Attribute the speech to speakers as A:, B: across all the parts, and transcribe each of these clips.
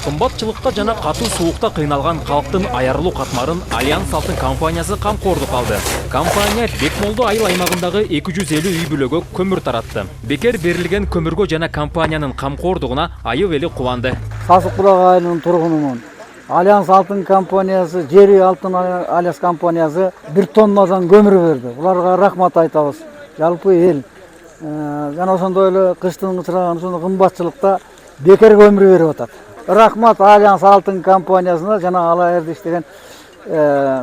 A: Кымбатчылыкта жана катуу суукта кыйналган калктын аярылуу катмарын Альянс Алтын компаниясы камкордук алды. Компания Бекмолду айыл аймагындагы 250 үй бүлөгө көмүр таратты. Бекер берилген көмүргө жана компаниянын камкордугуна айыл эли кубанды.
B: Сасык Булак айылынын тургунумун. Альянс Алтын компаниясы, Жери Алтын Альянс компаниясы 1 тоннадан көмүр берди. Буларга рахмат айтабыз. Жалпы эл жана ошондой эле кыштын ычраган ушул кымбатчылыкта бекер көмүр берип атат. Рахмат Альянс Алтын компаниясына жана ала жерде иштеген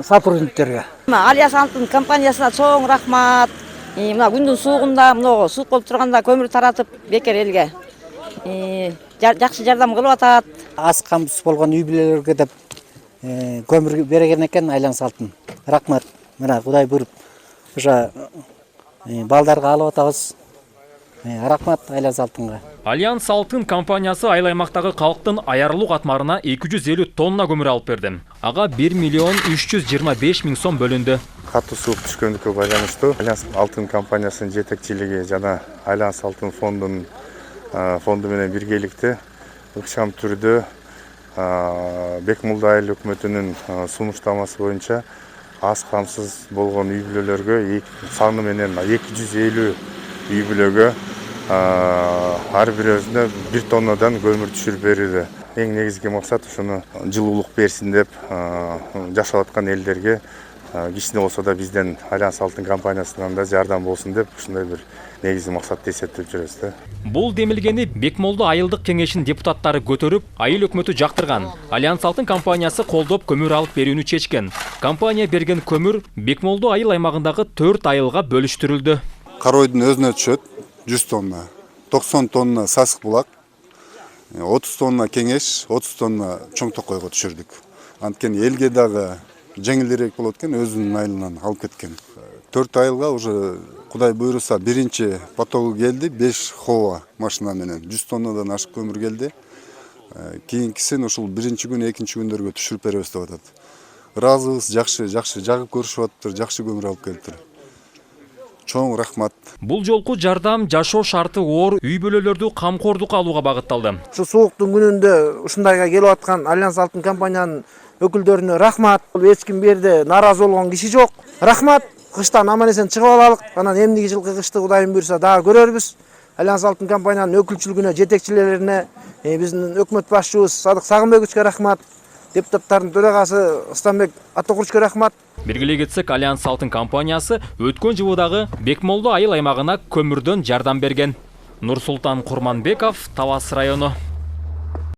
B: сотрудниктерге.
C: Альянс Алтын компаниясына чоң рахмат. Мына күндүн суугунда, мына суук болуп турганда көмүр таратып бекер элге жакшы жардам кылып атат.
D: Аз камсыз болгон үй бүлөлөргө деп көмүр берген экен Альянс Алтын. Рахмат. Мына Кудай буйруп ошо балдарга алып атабыз. Рахмат Альянс Алтынга.
A: Альянс Алтын компаниясы айыл аймактагы калктын аярылуу катмарына 250 тонна көмүр алып берди. Ага 1 миллион 325 миң сом бөлүндү.
E: Катуу суук түшкөндүккө байланыштуу Альянс Алтын компаниясынын жетекчилиги жана Альянс Алтын фонду менен биргеликте ыкчам түрдө Бекмолду айыл өкмөтүнүн сунуштамасы боюнча аз камсыз болгон үй бүлөлөргө саны менен 250 үй бүлөгө ар бирөөсүнө 1 тоннадан көмүр түшүрүп берилди. Эң негизги максат ушуну жылуулук берсин деп жашап аткан элдерге кичине болсо да бизден Альянс Алтын компаниясынан да жардам болсун деп ушундай бир негизги максатты эсептеп жүрөбүз да.
A: Бул демилгени Бекмолду айылдык кеңешинин депутаттары көтөрүп, айыл өкмөтү жактырган. Альянс Алтын компаниясы колдоп көмүр алып берүүнү чечкен. Компания берген көмүр Бекмолду айыл аймагындагы 4 айылга бөлүштүрүлдү.
F: Каройдун өзүнө түшөт 100 тонна, 90 тонна Сасык Булак, 30 тонна Кеңеш, 30 тонна Чоң Токойго түшүрдүк. Анткени элге дагы жеңилирээк болот экен, өзүнүн айылынан алып кеткен. 4 айылга уже Кудай буйруса биринчи потогу келди, 5 хова машина менен 100 тоннадан ашык көмүр келди. Кийинкисин ушул биринчи күн, экинчи күндөргө түшүрүп беребиз деп атат. Ыраазыбыз, жакшы жагып көрүшүп атыптыр, жакшы көмүр алып келиптир. Чоң рахмат.
A: Бул жолку жардам жашоо шарты оор үй бүлөлөрдү камкордукка алууга багытталды.
G: Ушу сууктун күнүндө ушундайга келип аткан Альянс Алтын компаниянын өкүлдөрүнө рахмат. Эч ким берде наразы болгон киши жок. Рахмат. Кыштан аман эсен чыгып алалык. Анан эмдиги жылкы кышты Кудайым буйруса дагы көрөрбүз. Альянс Алтын компаниянын өкүлчүлүгүнө, жетекчилерине, биздин өкмөт башчыбыз Садык Сагынбековичке рахмат. Депутаттардын төрагасы Ыстамбек Атокурчке рахмат.
A: Белгилей кетсек, Альянс Алтын компаниясы өткөн жылдагы Бекмолду айыл аймагына көмүрдөн жардам берген. Нурсултан Курманбеков, Талас району.